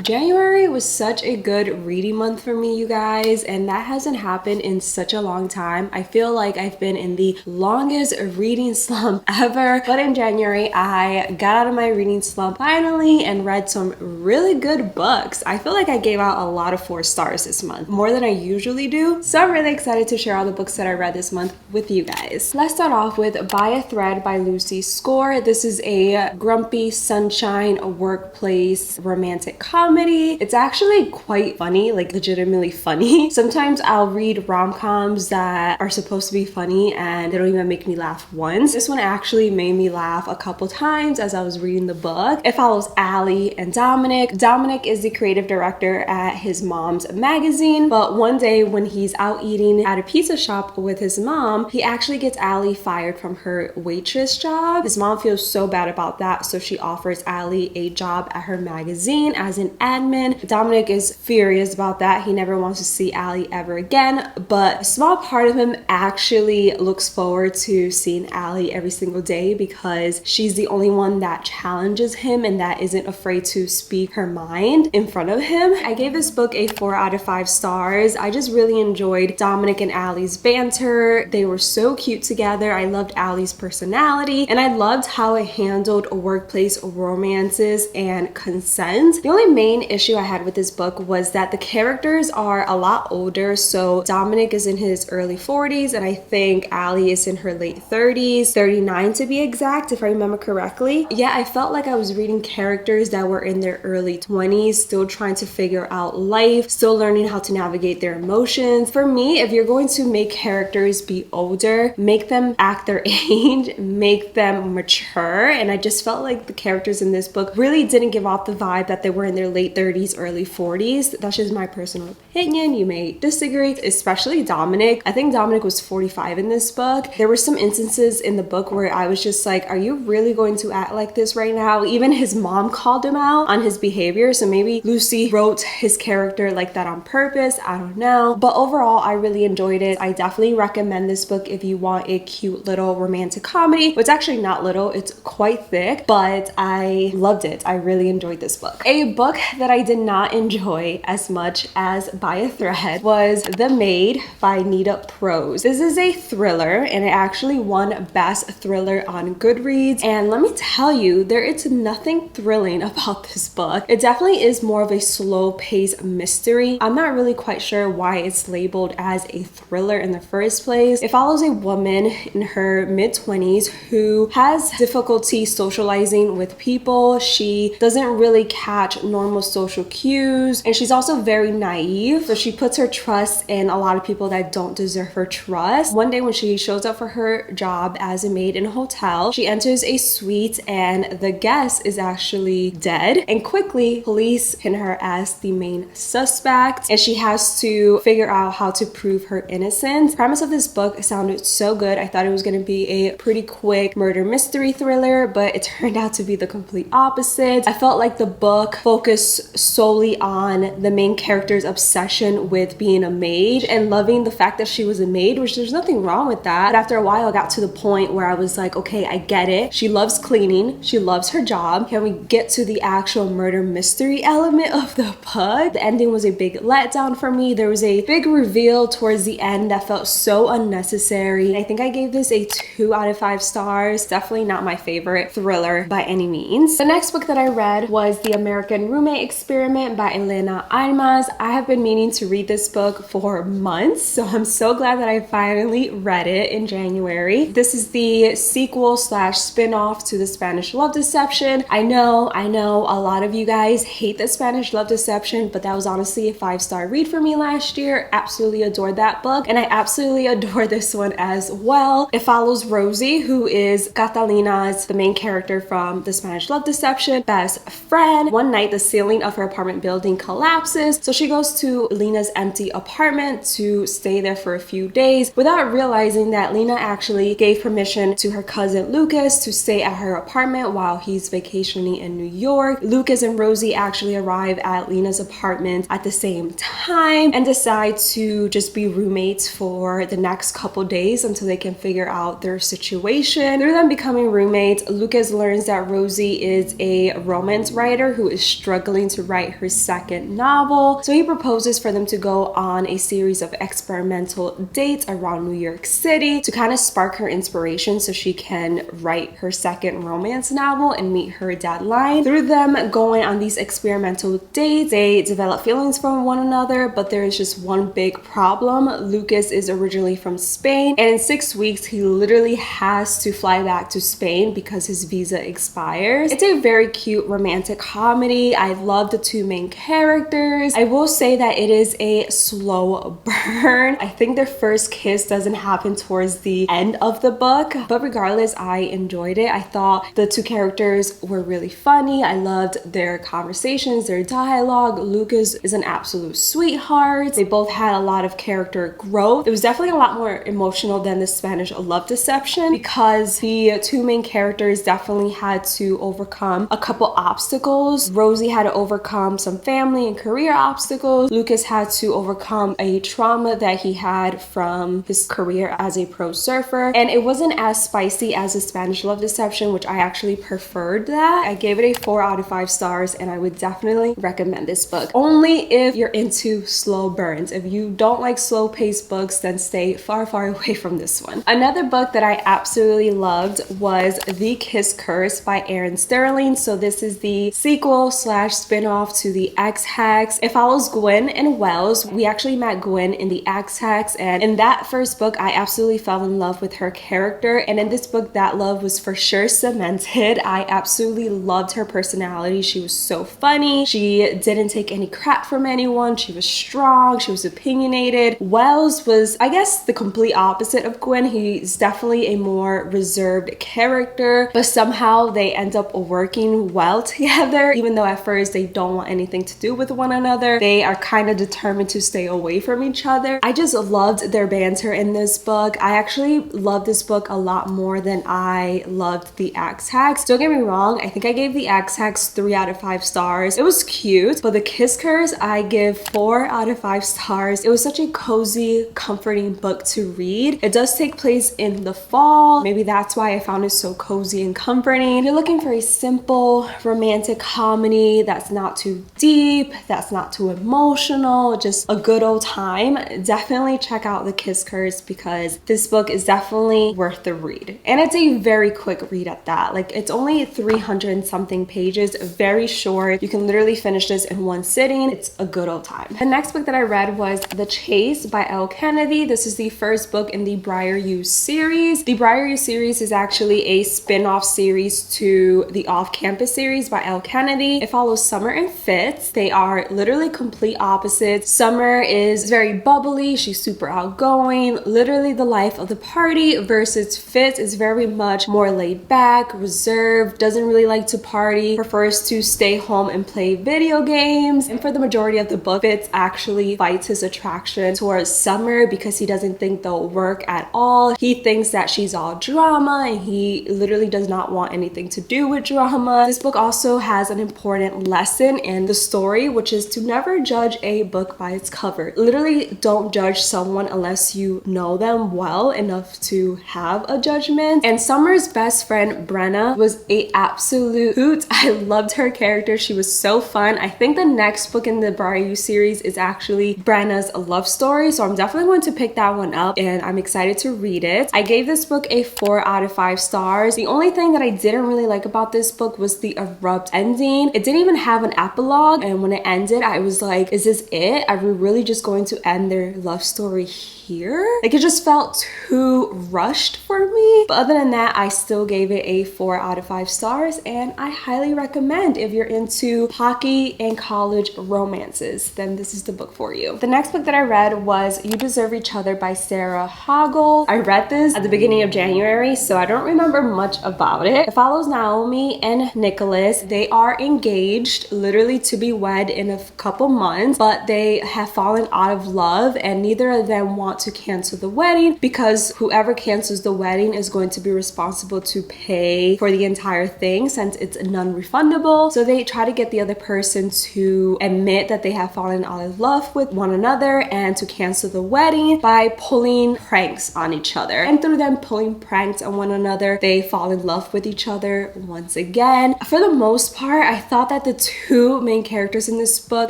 January was such a good reading month for me, you guys, and that hasn't happened in such a long time. I feel like I've been in the longest reading slump ever, but in January I got out of my reading slump finally and read some really good books. I feel like I gave out a lot of 4 stars this month, more than I usually do, so I'm really excited to share all the books that I read this month with you guys. Let's start off with By a Thread by Lucy Score. This is a grumpy sunshine workplace romantic comedy. It's actually quite funny, like legitimately funny. Sometimes I'll read rom-coms that are supposed to be funny and they don't even make me laugh once. This one actually made me laugh a couple times as I was reading the book. It follows Allie and Dominic. Dominic is the creative director at his mom's magazine, but one day when he's out eating at a pizza shop with his mom, he actually gets Allie fired from her waitress job. His mom feels so bad about that, so she offers Allie a job at her magazine as an admin. Dominic is furious about that. He never wants to see Allie ever again, but a small part of him actually looks forward to seeing Allie every single day because she's the only one that challenges him and that isn't afraid to speak her mind in front of him. I gave this book a 4 out of 5 stars. I just really enjoyed Dominic and Allie's banter. They were so cute together. I loved Allie's personality and I loved how it handled workplace romances and consent. The only main issue I had with this book was that the characters are a lot older. So Dominic is in his early 40s and I think Allie is in her late 30s, 39 to be exact, if I remember correctly. Yeah, I felt like I was reading characters that were in their early 20s, still trying to figure out life, still learning how to navigate their emotions. For me, if you're going to make characters be older, make them act their age, make them mature. And I just felt like the characters in this book really didn't give off the vibe that they were in their late 30s, early 40s. That's just my personal opinion. You may disagree, especially Dominic. I think Dominic was 45 in this book. There were some instances in the book where I was just like, are you really going to act like this right now? Even his mom called him out on his behavior. So maybe Lucy wrote his character like that on purpose. I don't know. But overall, I really enjoyed it. I definitely recommend this book if you want a cute little romantic comedy. It's actually not little, it's quite thick, but I loved it. I really enjoyed this book. A book that I did not enjoy as much as By a Thread was The Maid by Nita Prose. This is a thriller and it actually won Best Thriller on Goodreads. And let me tell you, there is nothing thrilling about this book. It definitely is more of a slow-paced mystery. I'm not really quite sure why it's labeled as a thriller in the first place. It follows a woman in her mid-20s who has difficulty socializing with people. She doesn't really catch normal social cues and she's also very naive. So she puts her trust in a lot of people that don't deserve her trust. One day when she shows up for her job as a maid in a hotel, she enters a suite and the guest is actually dead, and quickly police pin her as the main suspect and she has to figure out how to prove her innocence. The premise of this book sounded so good. I thought it was going to be a pretty quick murder mystery thriller, but it turned out to be the complete opposite. I felt like the book focused solely on the main character's obsession with being a maid and loving the fact that she was a maid, which there's nothing wrong with that. But after a while, I got to the point where I was like, okay, I get it. She loves cleaning. She loves her job. Can we get to the actual murder mystery element of the book? The ending was a big letdown for me. There was a big reveal towards the end that felt so unnecessary. I think I gave this a 2 out of 5 stars. Definitely not my favorite thriller by any means. The next book that I read was The American Roommate Experiment by Elena Almas. I have been meaning to read this book for months, so I'm so glad that I finally read it in January. This is the sequel slash spin-off to The Spanish Love Deception. I know a lot of you guys hate The Spanish Love Deception, but that was honestly a 5-star read for me last year. Absolutely adored that book, and I absolutely adore this one as well. It follows Rosie, who is Catalina's, the main character from The Spanish Love Deception, best friend. One night, the ceiling of her apartment building collapses, so she goes to Lena's empty apartment to stay there for a few days without realizing that Lena actually gave permission to her cousin Lucas to stay at her apartment while he's vacationing in New York. Lucas and Rosie actually arrive at Lena's apartment at the same time and decide to just be roommates for the next couple days until they can figure out their situation. Through them becoming roommates, Lucas learns that Rosie is a romance writer who is struggling Sterling to write her second novel. So he proposes for them to go on a series of experimental dates around New York City to kind of spark her inspiration so she can write her second romance novel and meet her deadline. Through them going on these experimental dates, they develop feelings for one another, but there is just one big problem. Lucas is originally from Spain, and in 6 weeks he literally has to fly back to Spain because his visa expires. It's a very cute romantic comedy. I love the two main characters. I will say that it is a slow burn. I think their first kiss doesn't happen towards the end of the book, but regardless, I enjoyed it. I thought the two characters were really funny. I loved their conversations, their dialogue. Lucas is an absolute sweetheart. They both had a lot of character growth. It was definitely a lot more emotional than the Spanish love deception because the two main characters definitely had to overcome a couple obstacles. Rosie had to overcome some family and career obstacles. Lucas had to overcome a trauma that he had from his career as a pro surfer, and it wasn't as spicy as the Spanish love deception, which I actually preferred that. I gave it a 4 out of 5 stars, and I would definitely recommend this book. Only if you're into slow burns. If you don't like slow paced books, then stay far away from this one. Another book that I absolutely loved was The Kiss Curse by Erin Sterling. So this is the sequel slash spin-off to the Ex-Hex. It follows Gwen and Wells. We actually met Gwen in the Ex-Hex, and in that first book I absolutely fell in love with her character, and in this book that love was for sure cemented. I absolutely loved her personality. She was so funny. She didn't take any crap from anyone. She was strong. She was opinionated. Wells was, I guess, the complete opposite of Gwen. He's definitely a more reserved character, but somehow they end up working well together. Even though at first they don't want anything to do with one another, they are kind of determined to stay away from each other. I just loved their banter in this book. I actually loved this book a lot more than I loved the Ex-Hex. Don't get me wrong, I think I gave the Ex-Hex 3 out of 5 stars. It was cute, but the Kiss Curse I give 4 out of 5 stars. It was such a cozy, comforting book to read. It does take place in the fall. Maybe that's why I found it so cozy and comforting. If you're looking for a simple romantic comedy that's not too deep, that's not too emotional, just a good old time, definitely check out The Kiss Curse because this book is definitely worth the read. And it's a very quick read at that. Like, it's only 300 and something pages, very short. You can literally finish this in one sitting. It's a good old time. The next book that I read was The Chase by Elle Kennedy. This is the first book in the Briar You series. The Briar You series is actually a spin-off series to the Off-Campus series by Elle Kennedy. It follows Summer and Fitz. They are literally complete opposites. Summer is very bubbly. She's super outgoing, literally the life of the party, versus Fitz is very much more laid back, reserved, doesn't really like to party, prefers to stay home and play video games. And for the majority of the book, Fitz actually fights his attraction towards Summer because he doesn't think they'll work at all. He thinks that she's all drama and he literally does not want anything to do with drama. This book also has an important lesson in the story, which is to never judge a book by its cover. Literally, don't judge someone unless you know them well enough to have a judgment. And Summer's best friend Brenna was a absolute hoot. I loved her character. She was so fun. I think the next book in the Briar You series is actually Brenna's love story, so I'm definitely going to pick that one up and I'm excited to read it. I gave this book a 4 out of 5 stars. The only thing that I didn't really like about this book was the abrupt ending. It didn't even have an epilogue, and when it ended I was like, is this it? Are we really just going to end their love story here? Like, it just felt too rushed for me. But other than that, I still gave it a 4 out of 5 stars, and I highly recommend if you're into hockey and college romances, then this is the book for you. The next book that I read was You Deserve Each Other by Sarah Hoggle. I read this at the beginning of January, so I don't remember much about it. It follows Naomi and Nicholas. They are engaged, literally to be wed in a couple months, but they have fallen out of love and neither of them want to cancel the wedding because whoever cancels the wedding is going to be responsible to pay for the entire thing since it's non-refundable. So they try to get the other person to admit that they have fallen out of love with one another and to cancel the wedding by pulling pranks on each other. And through them pulling pranks on one another, they fall in love with each other once again. For the most part, I thought that the two main characters in this book,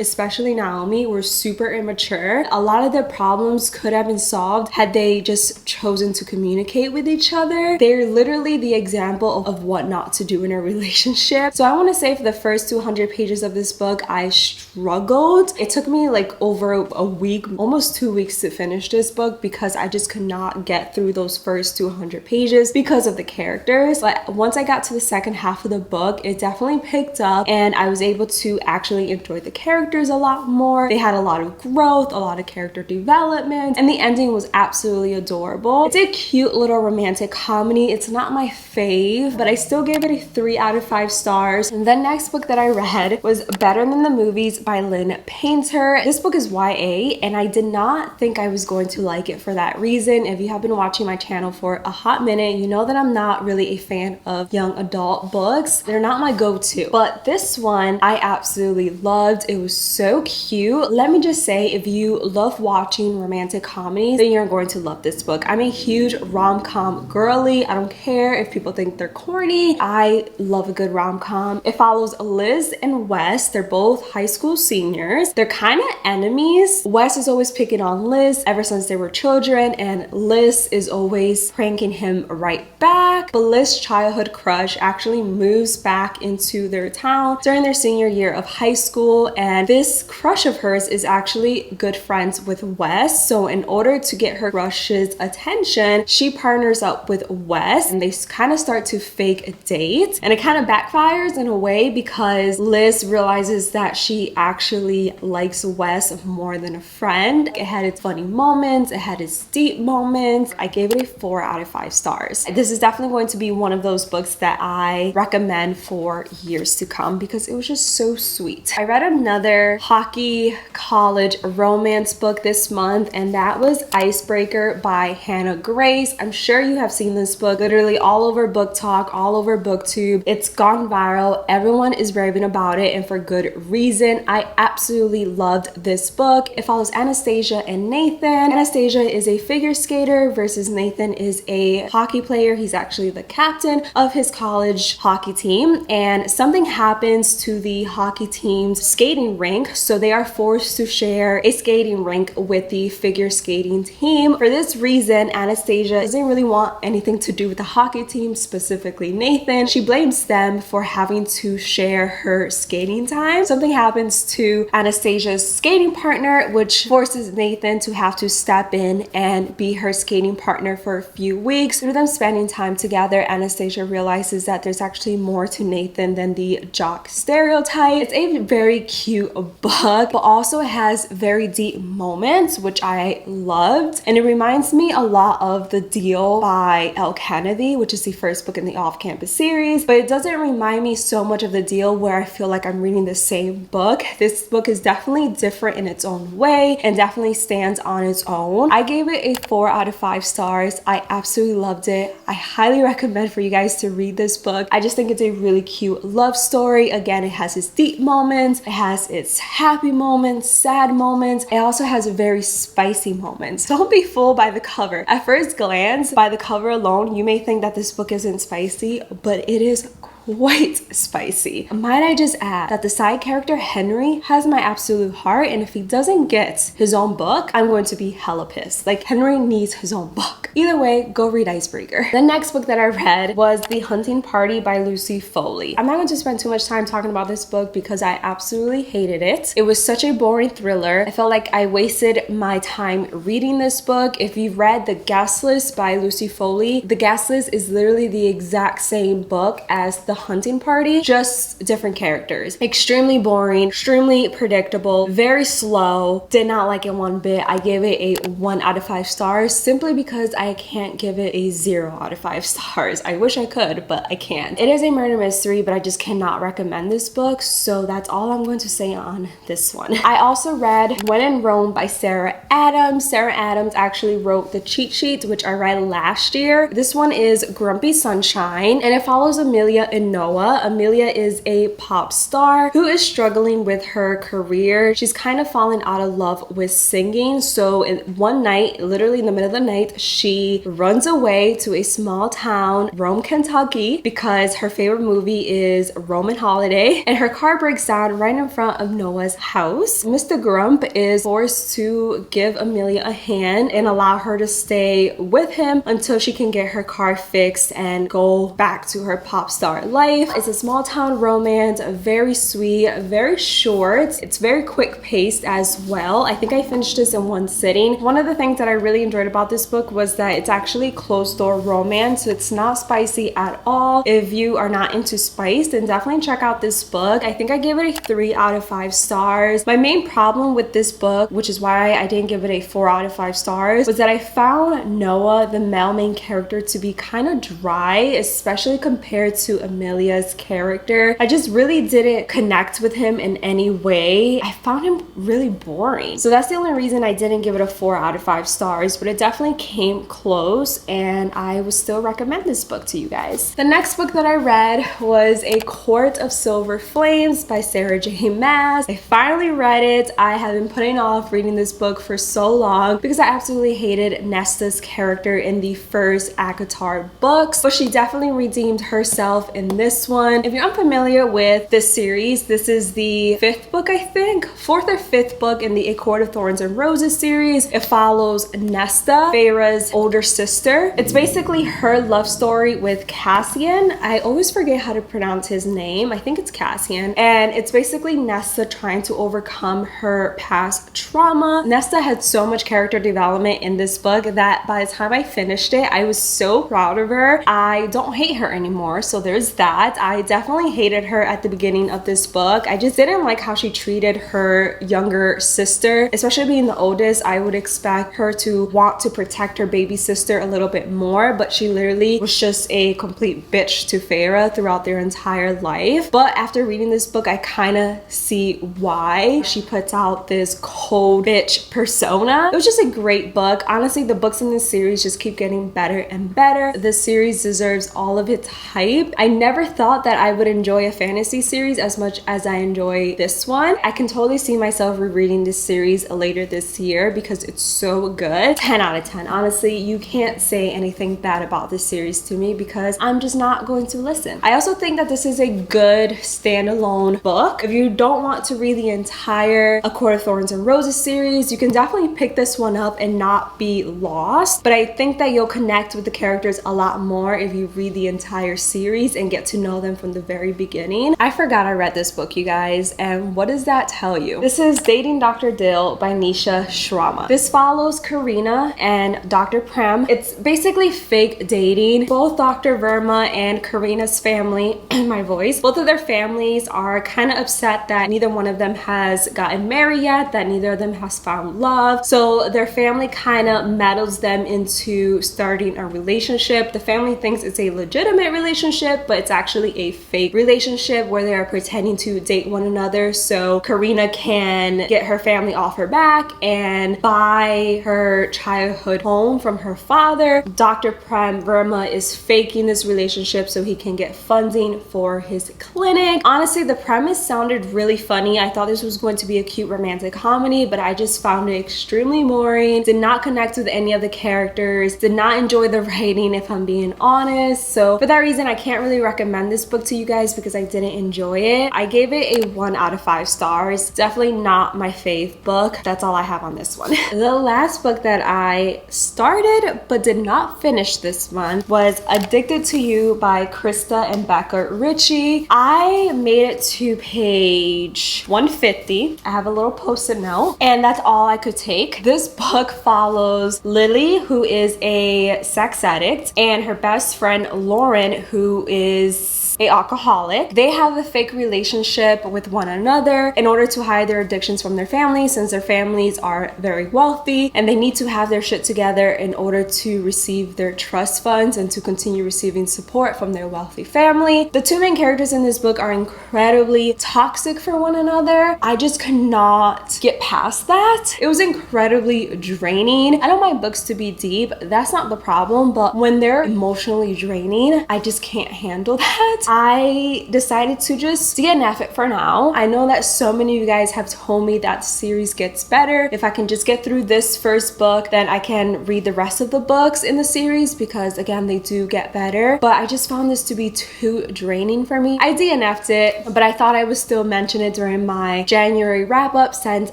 especially Naomi, were super immature. A lot of their problems could have been solved had they just chosen to communicate with each other. They're literally the example of what not to do in a relationship. So I want to say for the first 200 pages of this book, I struggled. It took me like over a week, almost 2 weeks to finish this book because I just could not get through those first 200 pages because of the characters. But once I got to the second half of the book, it definitely picked up and I was able to actually enjoy the characters a lot more. They had a lot of growth, a lot of character development, and the ending was absolutely adorable. It's a cute little romantic comedy. It's not my fave, but I still gave it a 3 out of 5 stars. And the next book that I read was Better Than the Movies by Lynn Painter. This book is YA, and I did not think I was going to like it for that reason. If you have been watching my channel for a hot minute, you know that I'm not really a fan of young adult books. They're not my go-to, but this one I absolutely loved. It was so cute. Let me just say, if you love watching romantic comedies, then you're going to love this book. I'm a huge rom-com girly. I don't care if people think they're corny. I love a good rom-com. It follows Liz and Wes. They're both high school seniors. They're kind of enemies. Wes is always picking on Liz ever since they were children, and Liz is always pranking him right back. But Liz's childhood crush actually moves back into their town during their senior year of high school, and this crush of hers is actually good friends with Wes. So in order to get her crush's attention, she partners up with Wes and they kind of start to fake a date, and it kind of backfires in a way because Liz realizes that she actually likes Wes more than a friend. It had its funny moments, it had its deep moments. I gave it a 4 out of 5 stars. This is definitely going to be one of those books that I recommend for years to come because it was just so sweet. I read another hockey college romance book this month, and that was Icebreaker by Hannah Grace. I'm sure you have seen this book literally all over Book Talk, all over BookTube. It's gone viral. Everyone is raving about it, and for good reason. I absolutely loved this book. It follows Anastasia and Nathan. Anastasia is a figure skater versus Nathan is a hockey player. He's actually the captain of his college hockey team, and something happens to the hockey team's skating rink, so they are forced to share a skating rink with the figure skating team. For this reason, Anastasia doesn't really want anything to do with the hockey team, specifically Nathan. She blames them for having to share her skating time. Something happens to Anastasia's skating partner, which forces Nathan to have to step in and be her skating partner for a few weeks. Through them spending time together, Anastasia realizes that there's actually more to Nathan than the jock stereotype. It's a very cute book, but also has very deep moments, which I loved. And it reminds me a lot of The Deal by Elle Kennedy, which is the first book in the Off-Campus series, but it doesn't remind me so much of The Deal where I feel like I'm reading the same book. This book is definitely different in its own way and definitely stands on its own. I gave it a 4 out of 5 stars. I absolutely loved it. I highly recommend for you guys to read this book. I just think it's a really cute love story. Again, it has its deep moments, it has its happy moments, sad moments. It also has very spicy moments. Don't be fooled by the cover. At first glance, by the cover alone, you may think that this book isn't spicy, but it is quite spicy. Might I just add that the side character Henry has my absolute heart, and if he doesn't get his own book, I'm going to be hella pissed. Like, Henry needs his own book. Either way, go read Icebreaker. The next book that I read was The Hunting Party by Lucy Foley. I'm not going to spend too much time talking about this book because I absolutely hated it. It was such a boring thriller. I felt like I wasted my time reading this book. If you've read The Guest List by Lucy Foley, The Guest List is literally the exact same book as The Hunting Party, just different characters. Extremely boring, extremely predictable, very slow. Did not like it one bit. I gave it a 1 out of 5 stars simply because I can't give it a 0 out of 5 stars. I wish I could, but I can't. It is a murder mystery, but I just cannot recommend this book, so that's all I'm going to say on this one. I also read When in Rome by Sarah Adams. Sarah Adams actually wrote the cheat sheet, which I read last year. This one is Grumpy Sunshine, and it follows Amelia and and Noah. Amelia is a pop star who is struggling with her career. She's kind of fallen out of love with singing. So one night, literally in the middle of the night, she runs away to a small town, Rome, Kentucky, because her favorite movie is Roman Holiday, and her car breaks down right in front of Noah's house. Mr. Grump is forced to give Amelia a hand and allow her to stay with him until she can get her car fixed and go back to her pop star life. It's a small town romance, very sweet, very short. It's very quick paced as well. I think I finished this in one sitting. One of the things that I really enjoyed about this book was that it's actually closed door romance, so it's not spicy at all. If you are not into spice, then definitely check out this book. I think I gave it a 3 out of 5 stars. My main problem with this book, which is why I didn't give it a 4 out of 5 stars, was that I found Noah, the male main character, to be kind of dry, especially compared to Amelia's character. I just really didn't connect with him in any way. I found him really boring. So that's the only reason I didn't give it a 4 out of 5 stars, but it definitely came close, and I would still recommend this book to you guys. The next book that I read was A Quart of Silver Flames by Sarah J. Maas. I finally read it. I have been putting off reading this book for so long because I absolutely hated Nesta's character in the first ACOTAR books, but she definitely redeemed herself in this one. If you're unfamiliar with this series, this is the 5th book, I think, 4th or 5th book in the A Court of Thorns and Roses series. It follows Nesta, Feyre's older sister. It's basically her love story with Cassian. I always forget how to pronounce his name. I think it's Cassian. And it's basically Nesta trying to overcome her past trauma. Nesta had so much character development in this book that by the time I finished it, I was so proud of her. I don't hate her anymore, so there's that. I definitely hated her at the beginning of this book. I just didn't like how she treated her younger sister, especially being the oldest. I would expect her to want to protect her baby sister a little bit more, but she literally was just a complete bitch to Feyre throughout their entire life. But after reading this book, I kind of see why she puts out this cold bitch persona. It was just a great book. Honestly, the books in this series just keep getting better and better. This series deserves all of its hype. I never thought that I would enjoy a fantasy series as much as I enjoy this one. I can totally see myself rereading this series later this year because it's so good. 10 out of 10. Honestly, you can't say anything bad about this series to me because I'm just not going to listen. I also think that this is a good standalone book. If you don't want to read the entire A Court of Thorns and Roses series, you can definitely pick this one up and not be lost. But I think that you'll connect with the characters a lot more if you read the entire series and get to know them from the very beginning. I forgot I read this book, you guys, and what does that tell you? This is Dating Dr. Dill by Nisha Shrama. This follows Karina and Dr. Prem. It's basically fake dating. Both Dr. Verma and Karina's family, my voice, both of their families are kind of upset that neither one of them has gotten married yet, that neither of them has found love. So their family kind of meddles them into starting a relationship. The family thinks it's a legitimate relationship, but it's actually a fake relationship where they are pretending to date one another so Karina can get her family off her back and buy her childhood home from her father. Dr. Prem Verma is faking this relationship so he can get funding for his clinic. Honestly, the premise sounded really funny. I thought this was going to be a cute romantic comedy, but I just found it extremely boring. Did not connect with any of the characters. Did not enjoy the writing, if I'm being honest. So for that reason, I can't really recommend this book to you guys because I didn't enjoy it. I gave it a 1 out of 5 stars. Definitely not my fave book. That's all I have on this one. The last book that I started but did not finish this month was Addicted to You by Krista and Becca Ritchie. I made it to page 150. I have a little post-it note, and that's all I could take. This book follows Lily, who is a sex addict, and her best friend Lauren, who is a alcoholic. They have a fake relationship with one another in order to hide their addictions from their families, since their families are very wealthy and they need to have their shit together in order to receive their trust funds and to continue receiving support from their wealthy family. The two main characters in this book are incredibly toxic for one another. I just could not get past that. It was incredibly draining. I don't mind books to be deep, that's not the problem, but when they're emotionally draining, I just can't handle that. I decided to just DNF it for now. I know that so many of you guys have told me that the series gets better. If I can just get through this first book, then I can read the rest of the books in the series, because again, they do get better. But I just found this to be too draining for me. I DNF'd it, but I thought I would still mention it during my January wrap-up, since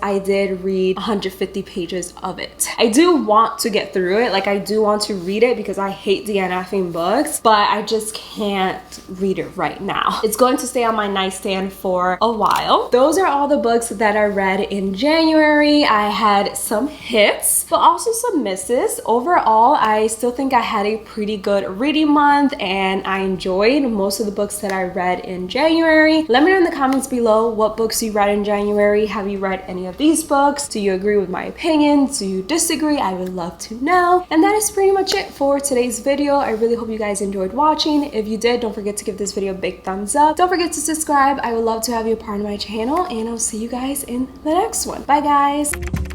I did read 150 pages of it. I do want to get through it, like I do want to read it, because I hate DNFing books, but I just can't read it right now. It's going to stay on my nightstand for a while. Those are all the books that I read in January. I had some hits, but also some misses. Overall, I still think I had a pretty good reading month, and I enjoyed most of the books that I read in January. Let me know in the comments below what books you read in January. Have you read any of these books? Do you agree with my opinions? Do you disagree? I would love to know. And that is pretty much it for today's video. I really hope you guys enjoyed watching. If you did, don't forget to give this video a big thumbs up. Don't forget to subscribe. I would love to have you a part of my channel, and I'll see you guys in the next one. Bye guys.